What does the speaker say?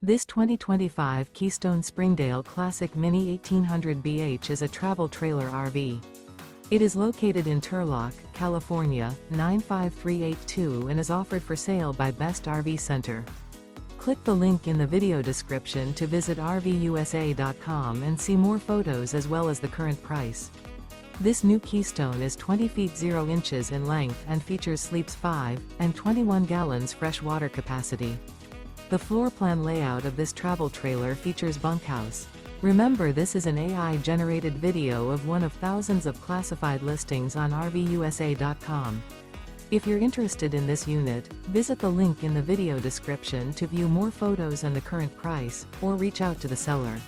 This 2025 Keystone Springdale Classic Mini 1800 BH is a travel trailer RV. It is located in Turlock, California, 95382 and is offered for sale by Best RV Center. Click the link in the video description to visit RVUSA.com and see more photos as well as the current price. This new Keystone is 20 feet 0 inches in length and features sleeps 5 and 21 gallons fresh water capacity. The floor plan layout of this travel trailer features bunkhouse. Remember, this is an AI-generated video of one of thousands of classified listings on RVUSA.com. If you're interested in this unit, visit the link in the video description to view more photos and the current price, or reach out to the seller.